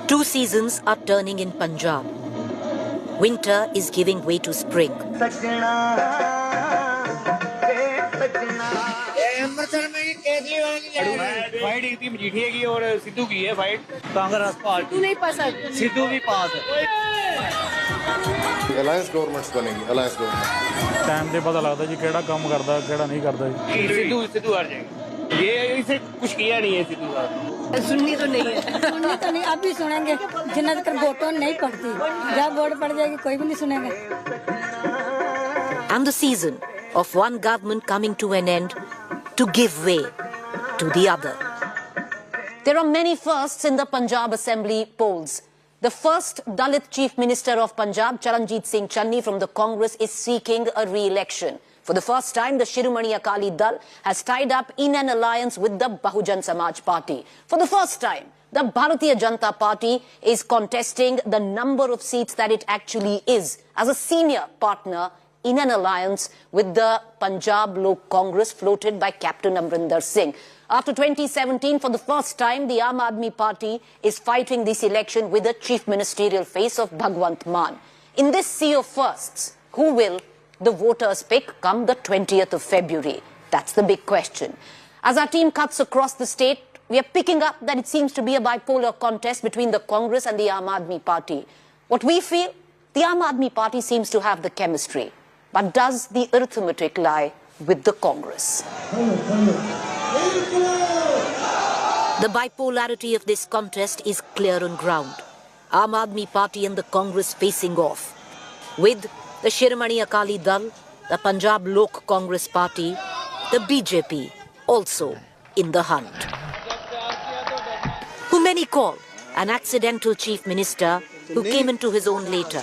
Two seasons are turning in Punjab. Winter is giving way to spring. Fight इतनी मजीठिया की और सिद्धू की है फाइट। कांग्रेस पार्टी नहीं पसंद, सिद्धू भी पास है। अलायंस गवर्नमेंट्स बनेगी, अलायंस गवर्नमेंट। टाइम से पता लगता जी केड़ा काम करता केड़ा नहीं करता जी। सिद्धू हार जाएगा, ये इसे कुछ किया नहीं है सिद्धू का। सुननी तो नहीं है, सुननी तो नहीं, अब भी सुनेंगे जिन्ना तक वोटों नहीं पड़ती, जब वोट पड़ जाएगी कोई भी नहीं सुनेगा। And the season of one government coming to an end to give way to the other. There are many firsts in the Punjab Assembly polls. The first Dalit Chief Minister of Punjab, Charanjit Singh Channi from the Congress, is seeking a re-election. For the first time, the Shiromani Akali Dal has tied up in an alliance with the Bahujan Samaj Party. For the first time, the Bharatiya Janata Party is contesting the number of seats that it actually is as a senior partner in an alliance with the Punjab Lok Congress floated by Captain Amrinder Singh. After 2017, for the first time, the Aam Aadmi Party is fighting this election with a chief ministerial face of Bhagwant Mann. In this sea of firsts, who will the voters pick come the 20th of February? That's the big question. As our team cuts across the state, we are picking up that it seems to be a bipolar contest between the Congress and the Aam Aadmi Party. What we feel, the Aam Aadmi Party seems to have the chemistry. But does the arithmetic lie with the Congress? The bipolarity of this contest is clear on ground. Aam Aadmi Party and the Congress facing off, with the Shiromani Akali Dal, the Punjab Lok Congress Party, the BJP also in the hunt. Who many call an accidental chief minister who came into his own later.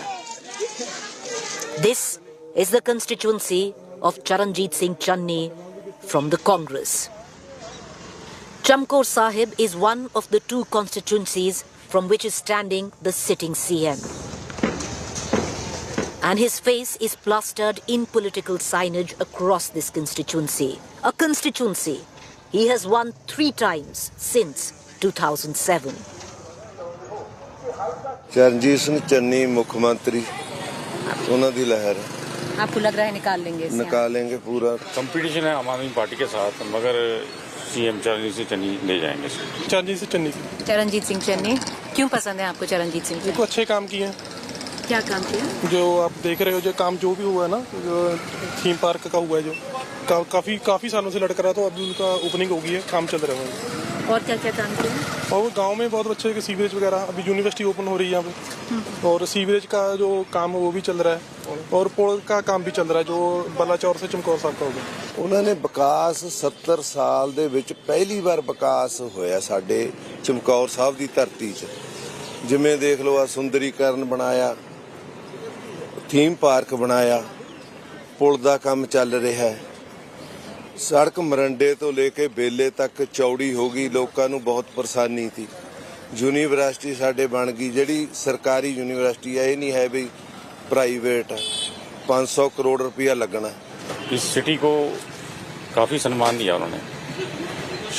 This is the constituency of Charanjit Singh Channi from the Congress. Chamkaur Sahib is one of the two constituencies from which is standing the sitting CM. And his face is plastered in political signage across this constituency. A constituency he has won 3 times since 2007. Charanjit Singh Channi मुख्यमंत्री, उन्होंने दी लहर। आपको लग रहा है निकालेंगे पूरा। Competition है आम आदमी पार्टी के साथ, मगर सीएम चरणजीत सिंह चन्नी ले जाएंगे। चरणजीत सिंह चन्नी क्यों पसंद है आपको? चरणजीत सिंह उनको अच्छे काम किए हैं। क्या काम किया? जो आप देख रहे हो, जो काम जो भी हुआ है ना, जो थीम पार्क का हुआ है, जो काफी सालों से लटक रहा, तो अभी उनका ओपनिंग हो गई है, काम चल रहा है। और क्या क्या काम किया? और वो गांव में बहुत अच्छे सीवरेज वगैरह, अभी यूनिवर्सिटी ओपन हो रही है यहाँ पे, और सीवरेज का जो काम है वो भी चल रहा है, और पुल का काम भी चल रहा है, जो बलाचौर से चमकौर साहब का हो गया। उन्होंने विकास 70 साल ਦੇ ਵਿੱਚ ਪਹਿਲੀ ਵਾਰ ਵਿਕਾਸ ਹੋਇਆ ਸਾਡੇ ਚਮਕੌਰ ਸਾਹਿਬ ਦੀ ਧਰਤੀ 'ਚ। ਜਿਵੇਂ ਦੇਖ ਲਓ, ਆ ਸੁੰਦਰੀਕਰਨ ਬਣਾਇਆ, ਥੀਮ ਪਾਰਕ ਬਣਾਇਆ, ਪੁਲ ਦਾ ਕੰਮ ਚੱਲ ਰਿਹਾ ਹੈ, सड़क मरंडे तो लेके बेले तक चौड़ी हो गई, लोगों ਨੂੰ बहुत परेशानी थी। यूनिवर्सिटी साडे बन गई, जिहड़ी सरकारी यूनिवर्सिटी है, ये नहीं है भी प्राइवेट। 500 करोड़ रुपया लगना। इस सिटी को काफी सम्मान दिया उन्होंने,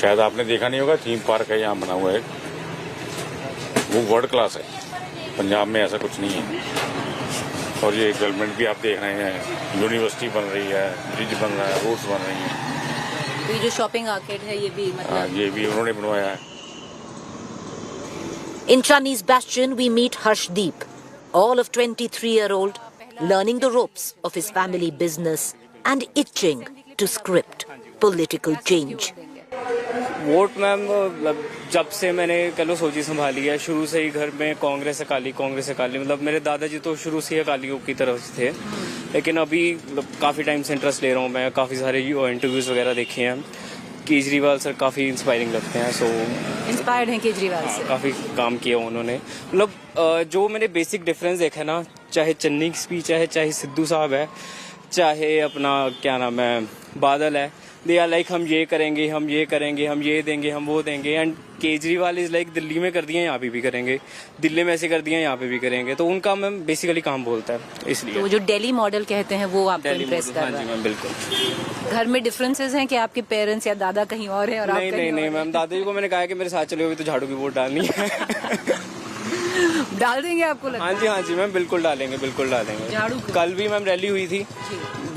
शायद आपने देखा नहीं होगा, थीम पार्क है यहाँ बना हुआ है, वो वर्ल्ड क्लास है। पंजाब में ऐसा कुछ नहीं है। और ये डेवलपमेंट भी आप देख रहे हैं, यूनिवर्सिटी बन रही है, ब्रिज बन रहा है, रोड्स बन रही हैं। तो ये जो शॉपिंग आर्केड है, ये भी मतलब ये भी उन्होंने बनवाया है। In Channi's bastion, we meet Harshdeep, all of 23-year-old, learning the ropes of his family business and itching to script political change. Vote ma'am, जब से मैंने कल सोची संभाली है, शुरू से ही घर में कांग्रेस अकाली, मतलब मेरे दादाजी तो शुरू से ही अकालियों की तरफ से थे, लेकिन अभी काफ़ी टाइम से इंटरेस्ट ले रहा हूँ मैं, काफ़ी सारे इंटरव्यूज़ वगैरह देखे हैं। केजरीवाल सर काफ़ी इंस्पायरिंग लगते हैं, सो इंस्पायर्ड हैं केजरीवाल से, काफ़ी काम किया उन्होंने। मतलब जो मैंने बेसिक डिफरेंस देखा ना, चाहे चन्नी की स्पीच है, चाहे सिद्धू साहब है, चाहे अपना क्या नाम है बादल है, दे आर लाइक हम ये करेंगे, हम ये करेंगे, हम ये देंगे, हम वो देंगे। And Kejriwal is like Delhi में कर दिए यहाँ पे भी करेंगे, दिल्ली में ऐसे कर दिए यहाँ पे भी करेंगे। तो उनका मैम बेसिकली काम बोलता है, इसलिए तो जो दिल्ली मॉडल कहते हैं वो आपको इम्प्रेस कर रहा है? मैम बिल्कुल। घर में डिफरेंसेस हैं कि आपके पेरेंट्स या दादा कहीं और है और आप नहीं मैम, दादाजी को मैंने कहा कि मेरे साथ चले, तो झाड़ू की वोट डालनी है। डाल देंगे आपको लगता है? हाँ जी मैम, बिल्कुल डालेंगे, बिल्कुल डालेंगे। झाड़ू को? कल भी मैम रैली हुई थी,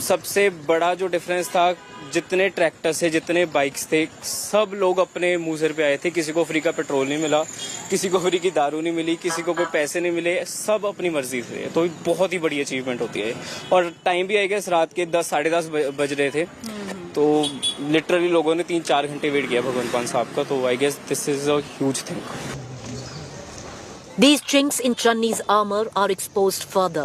सबसे बड़ा जो डिफरेंस था, जितने ट्रैक्टर से जितने बाइक्स थे, सब लोग अपने मुंह सिर पे आए थे। किसी को फ्री का पेट्रोल नहीं मिला, किसी को फ्री की दारू नहीं मिली, किसी को कोई पैसे नहीं मिले, सब अपनी मर्जी से। तो बहुत ही बड़ी अचीवमेंट होती है। और टाइम भी आई गेस रात के 10 साढ़े 10 बज रहे थे, तो लिटरली लोगों ने 3-4 घंटे वेट किया भगवंत मान साहब का। तो I guess this is a huge thing. These chinks in Channi's armor are exposed further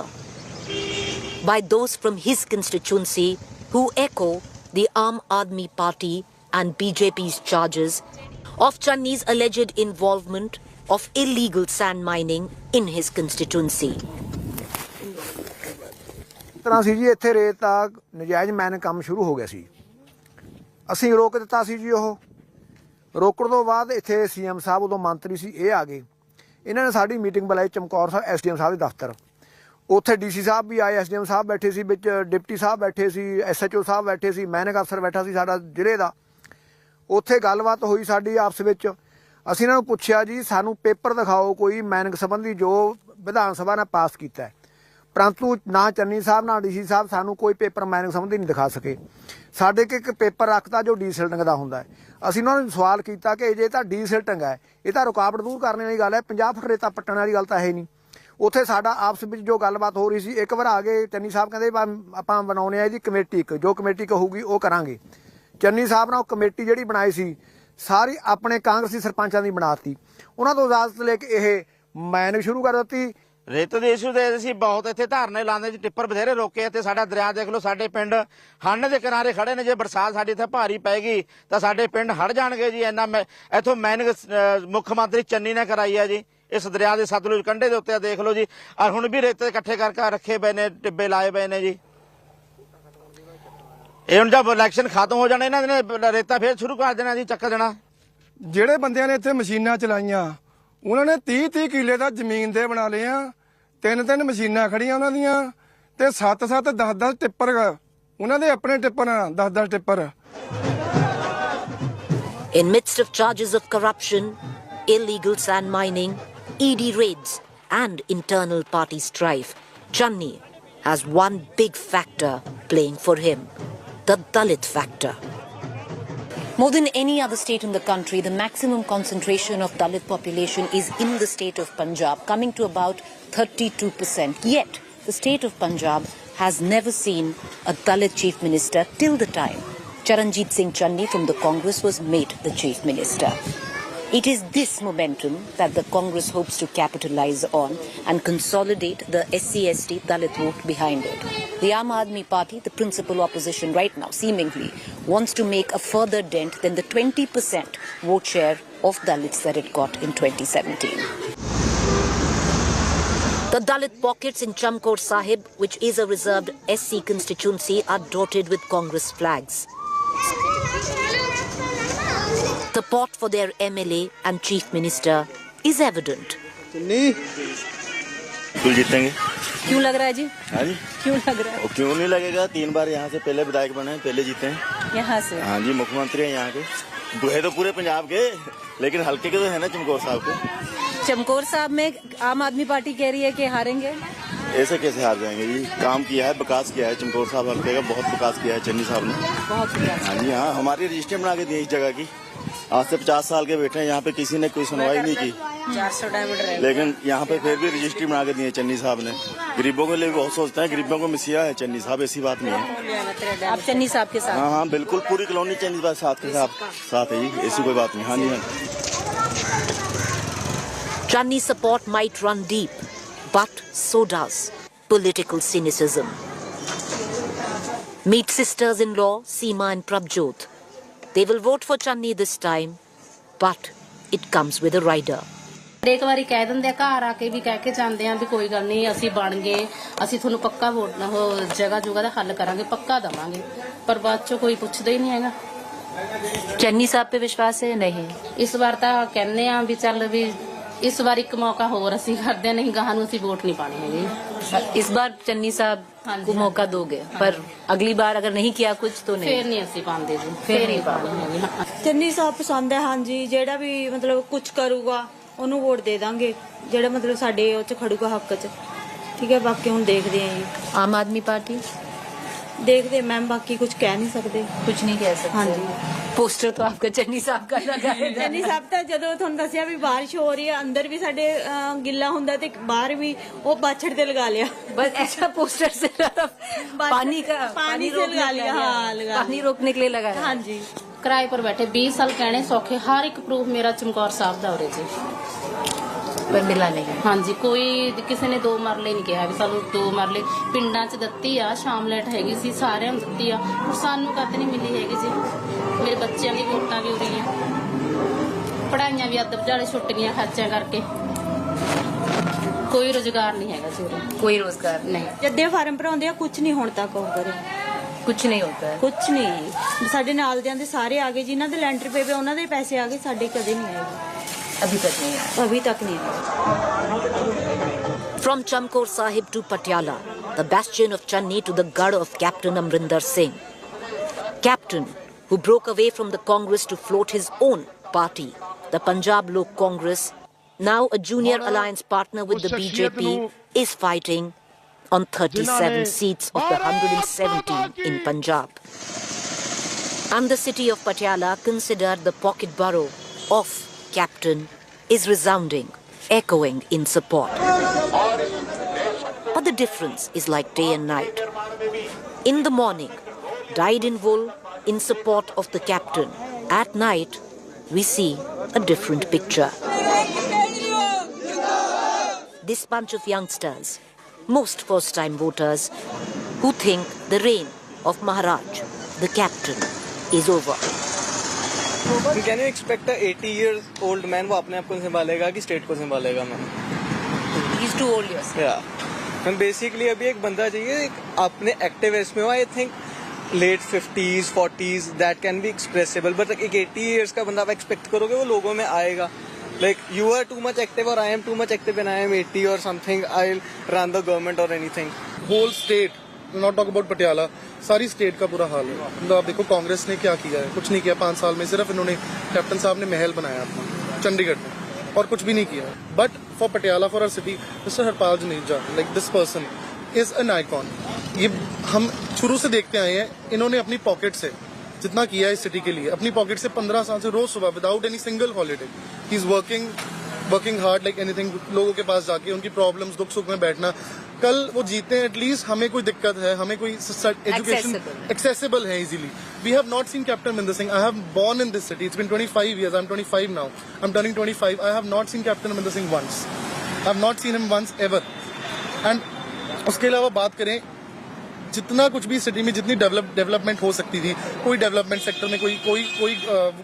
by those from his constituency who echo the Aam Aadmi Party and BJP's charges of Channi's alleged involvement of illegal sand mining in his constituency. ਤਰ੍ਹਾਂ ਸੀ ਜੀ, ਇੱਥੇ ਰੇਤ ਦਾ ਨਜਾਇਜ਼ mining ਕੰਮ ਸ਼ੁਰੂ ਹੋ ਗਿਆ ਸੀ। ਅਸੀਂ ਰੋਕ ਦਿੱਤਾ ਸੀ ਜੀ। ਉਹ ਰੋਕਣ ਤੋਂ ਬਾਅਦ ਇੱਥੇ ਸੀਐਮ ਸਾਹਿਬ, ਉਦੋਂ ਮੰਤਰੀ ਸੀ, ਇਹ ਆ ਗਏ। ਇਹਨਾਂ ਨੇ ਸਾਡੀ ਮੀਟਿੰਗ ਬੁਲਾਈ ਚਮਕੌਰ ਸਾਹਿਬ ਐਸਡੀਐਮ ਸਾਹਿਬ ਦੇ ਦਫ਼ਤਰ। ਉੱਥੇ ਡੀਸੀ ਸਾਹਿਬ ਵੀ ਆਏ, ਐਸਡੀਐਮ ਸਾਹਿਬ ਬੈਠੇ ਸੀ, ਵਿੱਚ ਡਿਪਟੀ ਸਾਹਿਬ ਬੈਠੇ ਸੀ, ਐਸਐਚਓ ਸਾਹਿਬ ਬੈਠੇ ਸੀ, ਮਾਈਨਿੰਗ ਅਫਸਰ ਬੈਠਾ ਸੀ ਸਾਡਾ ਜ਼ਿਲ੍ਹੇ ਦਾ। ਉੱਥੇ ਗੱਲਬਾਤ ਹੋਈ ਸਾਡੀ ਆਪਸ ਵਿੱਚ। ਅਸੀਂ ਇਹਨਾਂ ਨੂੰ ਪੁੱਛਿਆ ਜੀ ਸਾਨੂੰ ਪੇਪਰ ਦਿਖਾਓ ਕੋਈ ਮਾਈਨਿੰਗ ਸੰਬੰਧੀ ਜੋ ਵਿਧਾਨ ਸਭਾ ਨੇ ਪਾਸ ਕੀਤਾ। परंतु ना चन्नी साहब ना डीसी साहब सानू कोई पेपर माइनिंग संबंधी नहीं दिखा सके। साडे एक पेपर रखता जो डीसिल्टिंग का हुंदा है। असीं उन्हां नूं सवाल किया कि जे तां डीसिल्टिंग है, ये तां रुकावट दूर करने वाली गल है, 50 फुट रेता पट्टण वाली गल तां है नहीं। उत्थे साडा आपस विच जो गलबात हो रही सी, एक बार आ गए चन्नी साहब कहंदे आपां बनाउने आ जी कमेटी, जो कमेटी कहूगी वो करांगे। चन्नी साहब ने कमेटी जिहड़ी बनाई सी सारी अपने कांग्रेसी सरपंचां दी बनाती। उन्हां तों इजाजत लेके यह माइनिंग शुरू कर दी। रेत के इशू से ਅਸੀਂ बहुत इतने धरने लाने टिप्पर बथेरे रोके। इतने साडा दरिया देख लो, साडे पिंड हंड के किनारे खड़े ने। जे बरसात साडी इत्थे भारी पैगी तो साडे पिंड हड़ जाणगे जी। इन्ना इथों माइनिंग मुख्यमंत्री चन्नी ने कराई है जी। इस दरिया के सतलुज कंढे के उत्ते देख लो जी। और हुण भी रेते इकट्ठे करके रखे पे ने, टिब्बे लाए पे ने जी। ये हुण जब इलैक्शन खत्म हो जाने इन्हां ने रेता फिर शुरू कर देना जी, चक देना। ਜਿਹੜੇ ਬੰਦਿਆਂ ਨੇ ਇੱਥੇ ਮਸ਼ੀਨਾਂ ਚਲਾਈਆਂ ਉਹਨਾਂ ਨੇ 30-30 ਕਿੱਲੇ ਦਾ ਜ਼ਮੀਨ ਦੇ ਬਣਾ ਲਏ ਆ। 3-3 ਮਸ਼ੀਨਾਂ ਖੜੀਆਂ ਉਹਨਾਂ ਦੀਆਂ ਤੇ 7-7 10-10 ਟਿੱਪਰ ਉਹਨਾਂ ਦੇ ਆਪਣੇ tipper 10-10 tipper. In midst of charges of corruption, illegal sand mining, ED raids and internal party strife, Channi has one big factor playing for him, the Dalit factor. More than any other state in the country, the maximum concentration of Dalit population is in the state of Punjab, coming to about 32%. Yet, the state of Punjab has never seen a Dalit chief minister till the time Charanjit Singh Channi from the Congress was made the chief minister. It is this momentum that the Congress hopes to capitalize on and consolidate the SC/ST Dalit vote behind it. The Aam Aadmi Party, the principal opposition right now, seemingly wants to make a further dent than the 20% vote share of Dalits that it got in 2017. The Dalit pockets in Chamkaur Sahib, which is a reserved SC constituency, are dotted with Congress flags. The support for their MLA and Chief Minister is evident. बिल्कुल जीतेंगे। क्यों लग रहा है जी? हाँ जी, क्यों लग रहा है? क्यों नहीं लगेगा? 3 बार यहाँ से पहले विधायक बने हैं, पहले जीते हैं यहाँ से। हाँ जी, मुख्यमंत्री हैं यहाँ के, है तो पूरे पंजाब के, लेकिन हल्के के तो है ना चमकौर साहब के। चमकौर साहब में आम आदमी पार्टी कह रही है कि हारेंगे। ऐसे कैसे हार जाएंगे जी? काम किया है, विकास किया है चमकौर साहब हल्के का, बहुत विकास किया है चन्नी साहब ने। बहुत विकास। हाँ जी, हाँ, हमारी रजिस्ट्री बना के दी इस जगह की। आज से 50 साल के बैठे हैं यहाँ पे, किसी ने कोई सुनवाई नहीं की, 400 डायमीटर, लेकिन यहाँ पे फिर भी रजिस्ट्री बना के दी है चन्नी साहब ने। गरीबों के लिए भी बहुत सोचते हैं, गरीबों को मिसिया है चन्नी साहब, ऐसी बात नहीं है। आप चन्नी साहब के साथ? हाँ हाँ, बिल्कुल पूरी कॉलोनी चन्नी साहब के साथ है जी, ऐसी कोई बात नहीं। हाँ जी, हाँ। Channi's support might run deep, but so does political cynicism. Meet sisters-in-law Seema and Prabjot. They will vote for Channi this time, but it comes with a rider. एक बारी कह देंगे, घर आके भी कह के जाते हैं भी कोई गल नहीं, असी बन गए, असी थोनू पक्का वोट जगह जुगा का हल करांगे, पक्का देवांगे, पर बाद चो कोई पुछदा ही नहीं हैगा। चन्नी साहब पे विश्वास है या नहीं? इस बार तो कहने आ भी चल भी इस बार एक मौका होर असी करदे, नहीं गाह नूं असी वोट नहीं पाने हैगे। इस बार चन्नी साहब को मौका दोगे, पर अगली बार अगर नहीं किया कुछ तो नहीं, फिर नहीं असी पांदे जी, फिर नहीं पाने हैगे। चन्नी साहब पसंद है। हाँ जी, जेड़ा भी मतलब कुछ करूगा ਉਹਨੂੰ ਵੋਟ ਦੇ ਦਾਂਗੇ ਜਿਹੜਾ ਮਤਲਬ ਸਾਡੇ ਉਹ 'ਚ ਖੜੂਗਾ ਹੱਕ 'ਚ। ਠੀਕ ਹੈ, ਬਾਕੀ ਹੁਣ ਦੇਖਦੇ ਆਂ ਜੀ। आम आदमी पार्टी देखते मैम, बाकी कुछ कह नहीं सकते। कुछ नहीं कह सकते। हाँ जी। पोस्टर तो आपका चन्नी साहब का लगा है। ਚੰਨੀ ਸਾਹਿਬ ਤਾਂ ਜਦੋਂ ਤੁਹਾਨੂੰ ਦੱਸਿਆ ਵੀ ਬਾਰਿਸ਼ ਹੋ ਰਹੀ ਹੈ, ਅੰਦਰ ਵੀ ਸਾਡੇ ਗਿੱਲਾ ਹੁੰਦਾ ਤੇ ਬਾਹਰ ਵੀ ਉਹ ਬਾਛੜ ਤੇ ਲਗਾ ਲਿਆ। बस ऐसा पोस्टर से पानी से लगा लिया। हाँ, लगा पानी रोकने के लिए लगाया। हाँ जी। ਕਿਰਾਏ ਪਰ ਬੈਠੇ 20 ਸਾਲ ਕਹਿਣੇ ਸੌਖੇ, ਹਰ ਇੱਕ ਪ੍ਰੂਫ ਮੇਰਾ ਚਮਕੌਰ ਸਾਹਿਬ ਦਾ ਉਰੇ ਜੀ, पर मिला नहीं। ਹਾਂਜੀ। ਕੋਈ ਕਿਸੇ ਨੇ 2 ਮਰਲੇ ਨਹੀਂ ਕਿਹਾ ਵੀ ਸਾਨੂੰ 2 ਮਰਲੇ ਪਿੰਡਾਂ 'ਚ ਦਿੱਤੀ ਆ, ਸ਼ਾਮਲੈਟ ਹੈਗੀ ਸੀ, ਸਾਰਿਆਂ ਨੂੰ ਦਿੱਤੀ ਆ, ਪਰ ਸਾਨੂੰ ਕਦ ਨਹੀਂ ਮਿਲੀ ਹੈਗੀ ਜੀ। ਮੇਰੇ ਬੱਚਿਆਂ ਦੀ ਵੋਟਾਂ ਵੀ ਉਰੀਆਂ, ਪੜ੍ਹਾਈਆਂ ਵੀ ਅੱਧ ਵਿਚਾਲੇ ਛੁੱਟ ਗਈਆਂ ਖਰਚਿਆਂ ਕਰਕੇ। ਕੋਈ ਰੁਜ਼ਗਾਰ ਨਹੀਂ ਹੈਗਾ ਜੀ ਉਰੇ, कोई रोजगार ਨਹੀਂ। ਜੱਦੇ ਫਾਰਮ ਭਰਾਉਂਦੇ ਆ, ਕੁਝ ਨਹੀਂ ਹੁਣ ਤੱਕ ਹੋ ਕਰੇ, कुछ नहीं होता है। ਕੁਝ ਨਹੀਂ। ਸਾਡੇ ਨਾਲ ਦਿਆਂ ਦੇ ਸਾਰੇ ਆ ਗਏ, ਜਿਨ੍ਹਾਂ ਦੇ ਲੈਂਟਰ ਪਏ ਉਹਨਾਂ ਦੇ ਪੈਸੇ ਆ ਗਏ, ਸਾਡੇ ਕਦੇ ਨਹੀਂ ਆਏ। अभी तक नहीं है। अभी तक नहीं आए। From Chamkaur Sahib to Patiala, the bastion of Channi to the Garh of Captain Amrinder Singh. Captain, who broke away from the Congress to float his own party, the Punjab Lok Congress, now a junior alliance partner with the BJP, is fighting on 37 seats of the 117 in Punjab. And the city of Patiala, considered the pocket borough of Captain, is resounding, echoing in support. But the difference is like day and night. In the morning, dyed in wool in support of the Captain. At night, we see a different picture. This bunch of youngsters, most first-time voters, who think the reign of Maharaj, the Captain, is over. Can you expect 80 years old man वो अपने आप को संभालेगा कि state को संभालेगा ma'am? He's too old, yes. या ma'am basically अभी एक बंदा चाहिए एक अपने एक्टिव एज में हो। I think late 50s 40s that can be expressible, but एक 80 years का बंदा आप एक्सपेक्ट करोगे वो लोगों में आएगा? Like you are too much active or I am too much active and I am 80 or something, I'll run the government or anything. Whole state, not talk about Patiala, सारी स्टेट का बुरा हाल है। मतलब आप देखो कांग्रेस ने क्या किया है, कुछ नहीं किया 5 साल में। सिर्फ इन्होंने कैप्टन साहब ने महल बनाया अपना चंडीगढ़ में, और कुछ भी नहीं किया। But for Patiala, for our city, mister Harpal Janeja, like this person is an icon. ये हम शुरू से देखते आए हैं, इन्होंने अपनी पॉकेट से जितना किया है इस सिटी के लिए, अपनी पॉकेट से 15 साल से रोज सुबह without any single holiday he is working hard like anything, लोगों के पास जाके उनकी प्रॉब्लम्स दुख सुख में बैठना। कल वो जीते हैं, एटलीस्ट हमें कोई दिक्कत है, हमें कोई एजुकेशन एक्सेसिबल है easily. We have not seen captain Amarinder Singh. I have born in this city, it's been 25 years, I'm 25 now, I'm turning 25. I have not seen Captain Amrinder Singh once, I have not seen him once ever. And उसके अलावा बात करें, जितना कुछ भी city में जितनी development हो सकती थी, कोई डेवलपमेंट सेक्टर में कोई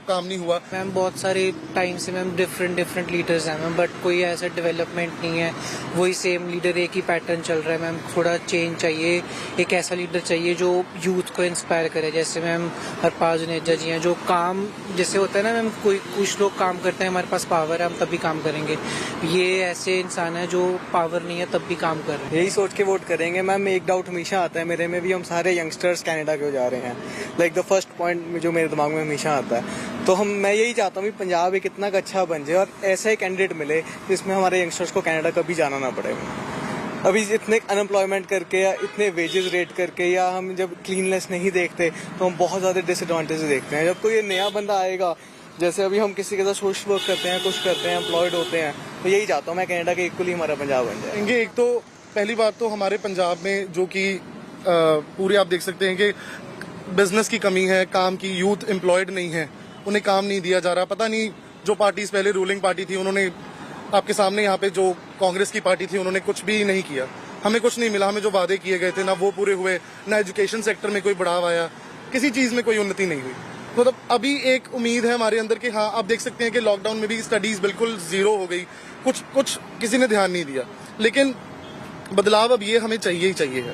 काम नहीं हुआ। मैम बहुत सारे टाइम से मैम डिफरेंट लीडर्स हैं मैम, बट कोई ऐसा डेवलपमेंट नहीं है। वही सेम लीडर, एक ही पैटर्न चल रहा है मैम। थोड़ा चेंज चाहिए, एक ऐसा लीडर चाहिए जो यूथ को इंस्पायर करे। जैसे मैम हरपाल जनेजा जी हैं, जो काम जैसे होता है ना मैम, कुछ लोग काम करते हैं, हमारे पास पावर है हम तभी काम करेंगे। ये ऐसे इंसान है जो पावर नहीं है तब भी काम कर रहे हैं। यही सोच के वोट करेंगे मैम। एक डाउट हमेशा आता है मेरे में भी, हम सारे यंगस्टर्स कनाडा क्यों जा रहे हैं? लाइक द फर्स्ट पॉइंट जो मेरे दिमाग में हमेशा आता है। तो मैं यही चाहता हूँ कि पंजाब एक इतना अच्छा बन जाए और ऐसा ही कैंडिडेट मिले जिसमें हमारे यंगस्टर्स को कनाडा कभी जाना ना पड़े। अभी इतने अनएम्प्लॉयमेंट करके या इतने वेजेस रेट करके, या हम जब क्लीननेस नहीं देखते तो हम बहुत ज़्यादा डिसएडवांटेज देखते हैं। जब कोई नया बंदा आएगा, जैसे अभी हम किसी के साथ सोशल वर्क करते हैं, कुछ करते हैं, एम्प्लॉयड होते हैं, तो यही चाहता हूँ मैं कनाडा के इक्वली हमारा पंजाब बन जाए। एक तो पहली बात तो हमारे पंजाब में जो कि पूरे आप देख सकते हैं कि बिजनेस की कमी है, काम की, यूथ एम्प्लॉयड नहीं है, उन्हें काम नहीं दिया जा रहा। पता नहीं जो पार्टीज पहले रूलिंग पार्टी थी, उन्होंने आपके सामने यहाँ पे जो कांग्रेस की पार्टी थी, उन्होंने कुछ भी नहीं किया। हमें कुछ नहीं मिला, हमें जो वादे किए गए थे ना वो पूरे हुए, ना एजुकेशन सेक्टर में कोई बढ़ावा आया, किसी चीज में कोई उन्नति नहीं हुई। मतलब अभी एक उम्मीद है हमारे अंदर कि हाँ, आप देख सकते हैं कि लॉकडाउन में भी स्टडीज बिल्कुल जीरो हो गई, कुछ किसी ने ध्यान नहीं दिया। लेकिन बदलाव अब ये हमें चाहिए ही चाहिए है,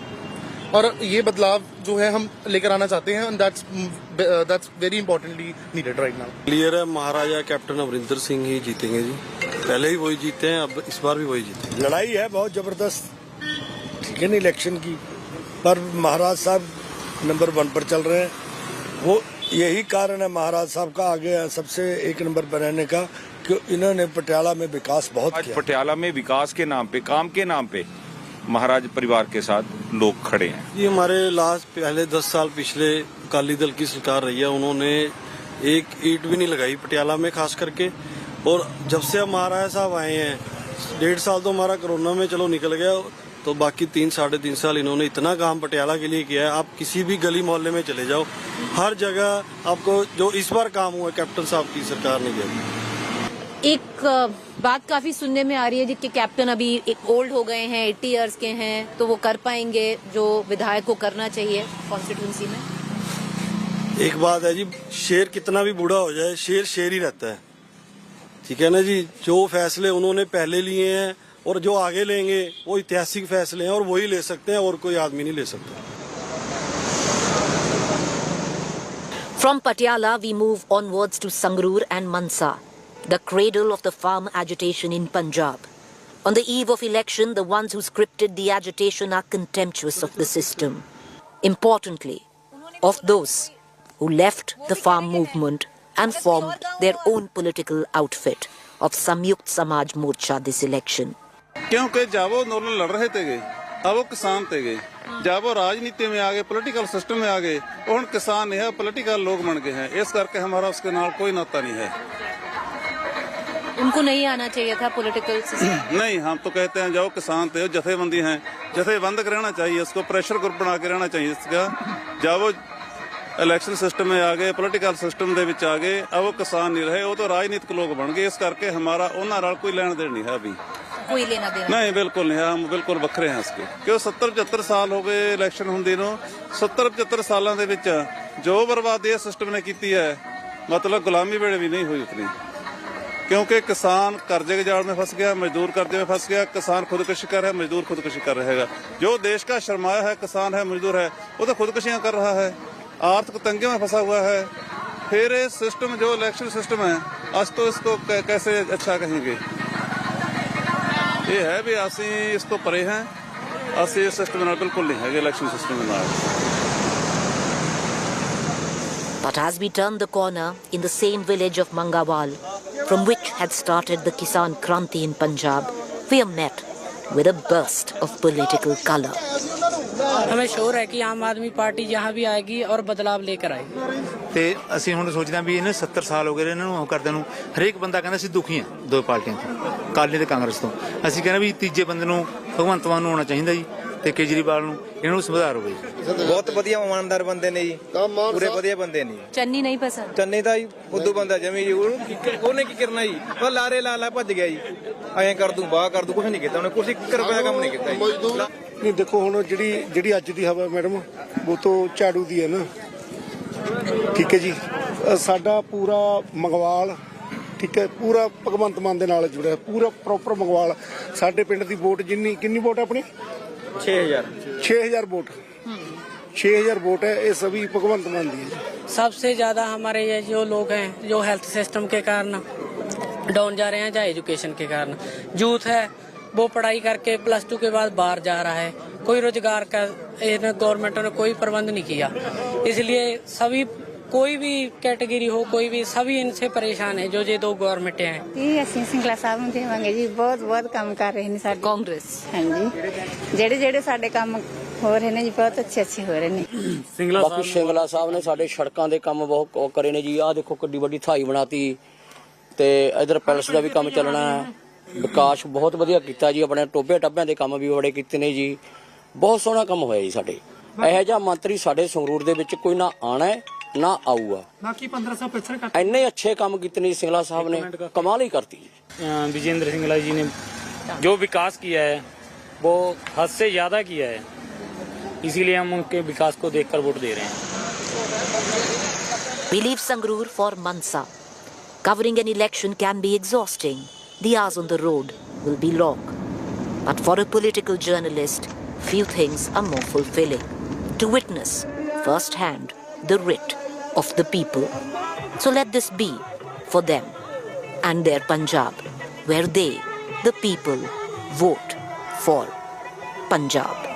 और ये बदलाव जो है हम लेकर आना चाहते हैं, and that's very importantly needed right now. Clear है, महाराजा कैप्टन अमरिंदर सिंह ही जीतेंगे जी। पहले ही वही जीते हैं, अब इस बार भी वही जीते। लड़ाई है बहुत जबरदस्त, ठीक है ना, इलेक्शन की, पर महाराज साहब नंबर 1 पर चल रहे हैं। वो यही कारण है महाराज साहब का आगे सबसे एक नंबर पर रहने का कि इन्होंने पटियाला में विकास बहुत किया। पटियाला में विकास के नाम पे, काम के नाम पे महाराज परिवार के साथ लोग खड़े हैं। ये हमारे लास्ट पहले 10 साल पिछले अकाली दल की सरकार रही है, उन्होंने एक ईंट भी नहीं लगाई पटियाला में खास करके। और जब से अब महाराज साहब आए हैं, 1.5 साल तो हमारा कोरोना में चलो निकल गया, तो बाकी 3 साढ़े 3 साल इन्होंने इतना काम पटियाला के लिए किया है। आप किसी भी गली मोहल्ले में चले जाओ, हर जगह आपको जो इस बार काम हुआ कैप्टन साहब की सरकार ने किया। एक बात काफी सुनने में आ रही है कि कैप्टन अभी एक ओल्ड हो गए हैं, 80 इयर्स के हैं, तो वो कर पाएंगे जो विधायक को करना चाहिए कॉन्स्टिट्यूंसी में। एक बात है जी, शेर कितना भी बूढ़ा हो जाए, शेर शेर ही रहता है, ठीक है ना जी। जो फैसले उन्होंने पहले लिए हैं और जो आगे लेंगे वो ऐतिहासिक फैसले हैं और वही ले सकते हैं और कोई आदमी नहीं ले सकता। From Patiala, we move onwards to Sangrur and Mansa, the cradle of the farm agitation in Punjab. On the eve of election, the ones who scripted the agitation are contemptuous of the system. Importantly, of those who left the farm movement and formed their own political outfit of Samyukt Samaj Morcha this election. क्योंकि जब वो आंदोलन लड़ रहे थे गए, अब वो किसान थे गए, जब वो राजनीति में आ गए, पॉलिटिकल सिस्टम में आ गए, और किसान नहीं है, पॉलिटिकल लोग बन गए हैं। इस करके हमारा उसके नाल कोई नाता नहीं है। उनको नहीं आना चाहिए था पॉलिटिकल सिस्टम। नहीं, हम तो कहते हैं जाओ किसान थे, जथेबंदी हैं, जथेबंदक रहना चाहिए, इसको प्रेशर ग्रुप बना के रहना चाहिए इसका। जब वो इलेक्शन सिस्टम में आ गए, पॉलिटिकल सिस्टम ਦੇ ਵਿੱਚ आ गए, अब वो किसान नहीं रहे, वो तो राजनीतिक लोग बन गए। इस करके हमारा उन्हां नाल कोई लेना देना नहीं है अभी, कोई लेना देना नहीं, बिल्कुल नहीं है। हम बिल्कुल ਵੱਖਰੇ हैं इसके, क्यों 70-75 साल हो गए इलेक्शन ਹੁੰਦੀ ਨੂੰ। 70-75 ਸਾਲਾਂ ਦੇ ਵਿੱਚ ਜੋ ਬਰਬਾਦੀ ਇਸ ਸਿਸਟਮ ਨੇ ਕੀਤੀ ਹੈ, मतलब गुलामी ਵੇਲੇ भी नहीं हुई उतनी, क्योंकि किसान कर्जे के जाल में फंस गया, मजदूर कर्जे में फंस गया, किसान खुदकुशी कर रहा है, मजदूर खुदकुशी कर रहेगा। जो देश का सरमाया है, किसान है, मजदूर है, वो तो खुदकुशियां कर रहा है, आर्थिक तंगी में फंसा हुआ है। फिर ये सिस्टम जो इलेक्शन सिस्टम है, आज तो इसको कैसे अच्छा कहेंगे। ये है भी असी इस तो परे हैं, असी इस सिस्टम में बिल्कुल नहीं है, इलेक्शन सिस्टम में। But as we turn the corner in the same village of Mangawal, from which had started the Kisan Kranti in Punjab, we are met with a burst of political colour. हमें sure है कि आम आदमी party जहाँ भी आएगी और बदलाव लेकर आएगी। ਤੇ ਅਸੀਂ ਹੁਣ ਸੋਚਦੇ ਹਾਂ ਵੀ ਇਹਨੇ 70 ਸਾਲ ਹੋ ਗਏ ਇਹਨਾਂ ਨੂੰ ਉਹ ਕਰਦੇ ਨੂੰ। ਹਰੇਕ ਬੰਦਾ ਕਹਿੰਦਾ ਅਸੀਂ ਦੁਖੀ ਹਾਂ ਦੋ ਪਾਰਟੀਆਂ ਤੋਂ, ਅਕਾਲੀ ਤੇ ਕਾਂਗਰਸ ਤੋਂ। ਅਸੀਂ ਕਹਿੰਦੇ ਵੀ ਤੀਜੇ ਬੰਦੇ ਨੂੰ ਭਗਵੰਤ ਮਾਨ ਨੂੰ ਆਉਣਾ ਚਾਹੀਦਾ ਜੀ, ਤੇ ਕੇਜਰੀਵਾਲ ਨੂੰ, ਇਹਨਾਂ ਨੂੰ ਸੁਧਾਰ ਹੋਵੇ ਜੀ। ਬਹੁਤ ਵਧੀਆ ਇਮਾਨਦਾਰ ਬੰਦੇ ਨੇ ਜੀ, ਪੂਰੇ ਵਧੀਆ ਬੰਦੇ ਨੇ। ਚੰਨੀ ਨਹੀਂ ਪਸੰਦ? ਚੰਨੀ ਦਾ ਜੀ ਉਦੋਂ ਬੰਦਾ ਜਮੀ ਜੀ, ਉਹਨੇ ਕੀ ਕਰਨਾ ਜੀ, ਉਹ ਲਾਰੇ ਲਾ ਭੱਜ ਗਿਆ ਜੀ, ਐਂ ਕਰ ਦੂੰ ਬਾਹ ਕਰ ਦੂੰ, ਕੁਝ ਨਹੀਂ ਕੀਤਾ ਉਹਨੇ, ਕੁਝ 1 ਰੁਪਏ ਦਾ ਕੰਮ ਨਹੀਂ ਕੀਤਾ ਜੀ। नहीं देखो हुण ਜਿਹੜੀ ਅੱਜ ਦੀ ਹਵਾ मैडम वो तो ਝਾੜੂ ਦੀ है ना, ठीक है जी। ਸਾਡਾ ਪੂਰਾ ਮੰਗਵਾਲ, ठीक है, पूरा ਭਗਵੰਤ ਮਾਨ ਦੇ ਨਾਲ ਜੁੜਿਆ, ਪੂਰਾ ਪ੍ਰੋਪਰ ਮੰਗਵਾਲ। ਸਾਡੇ ਪਿੰਡ ਦੀ ਵੋਟ ਕਿੰਨੀ ਵੋਟ ਆਪਣੀ 6000 वोट, 6000 वोट है, ये सभी भगवंत मान दी है। सबसे ज्यादा हमारे ये जो लोग हैं जो हेल्थ सिस्टम के कारण डाउन जा रहे हैं, चाहे एजुकेशन के कारण। यूथ है वो पढ़ाई करके +2 के बाद बाहर जा रहा है, कोई रोजगार का गवर्नमेंट ने कोई प्रबंध नहीं किया। इसलिए सभी, कोई भी कैटेगरी हो, कोई भी, सभी इनसे परेशान है जो ये 2 गवर्नमेंट हैं। ਇਹ ਅਸੀਂ ਸਿੰਗਲਾ ਸਾਹਿਬ ਨੂੰ ਦੇਵਾਂਗੇ ਜੀ, ਬਹੁਤ ਕੰਮ ਕਰ ਰਹੇ ਨੇ ਸਾਡੇ ਕਾਂਗਰਸ। ਹਾਂਜੀ, ਜਿਹੜੇ ਸਾਡੇ ਕੰਮ ਹੋ ਰਹੇ ਨੇ ਜੀ, ਬਹੁਤ ਅੱਛੇ ਹੋ ਰਹੇ ਨੇ। ਬਾਕੀ ਸਿੰਗਲਾ ਸਾਹਿਬ ਨੇ ਸਾਡੇ ਸੜਕਾਂ ਦੇ ਕੰਮ ਬਹੁਤ ਕਰੇ ਨੇ ਜੀ। ਆਹ ਦੇਖੋ ਕਿੱਡੀ ਵੱਡੀ ਥਾਈ ਬਣਾਤੀ, ਤੇ ਇਧਰ ਪੈਲਸ ਦਾ ਵੀ ਕੰਮ ਚੱਲਣਾ ਹੈ। ਵਿਕਾਸ ਬਹੁਤ ਵਧੀਆ ਕੀਤਾ ਜੀ, ਆਪਣੇ ਟੋਬੇ ਟੱਬਿਆਂ ਦੇ ਕੰਮ ਵੀ ਬੜੇ ਕੀਤੇ ਨੇ ਜੀ, ਬਹੁਤ ਸੋਹਣਾ ਕੰਮ ਹੋਇਆ ਜੀ ਸਾਡੇ। ਇਹੋ ਜਿਹਾ ਮੰਤਰੀ ਸਾਡੇ ਸੰਗਰੂਰ ਦੇ ਵਿੱਚ ਕੋਈ ਨਾ ਆਣਾ ਹੈ ना आऊगा। बाकी 1500 इन्ने अच्छे काम कितने सिंगला साहब ने कमाल ही करती है। विजेंद्र सिंगला जी ने जो विकास किया है वो हद से ज्यादा किया है, इसीलिए हम उनके विकास को देखकर वोट दे रहे हैं। We leave Sangrur for Mansa. Covering an election can be exhausting. The hours on the road will be long. But for a political journalist, few things are more fulfilling. To witness firsthand the writ of the people. So let this be for them and their Punjab, where they, the people, vote for Punjab.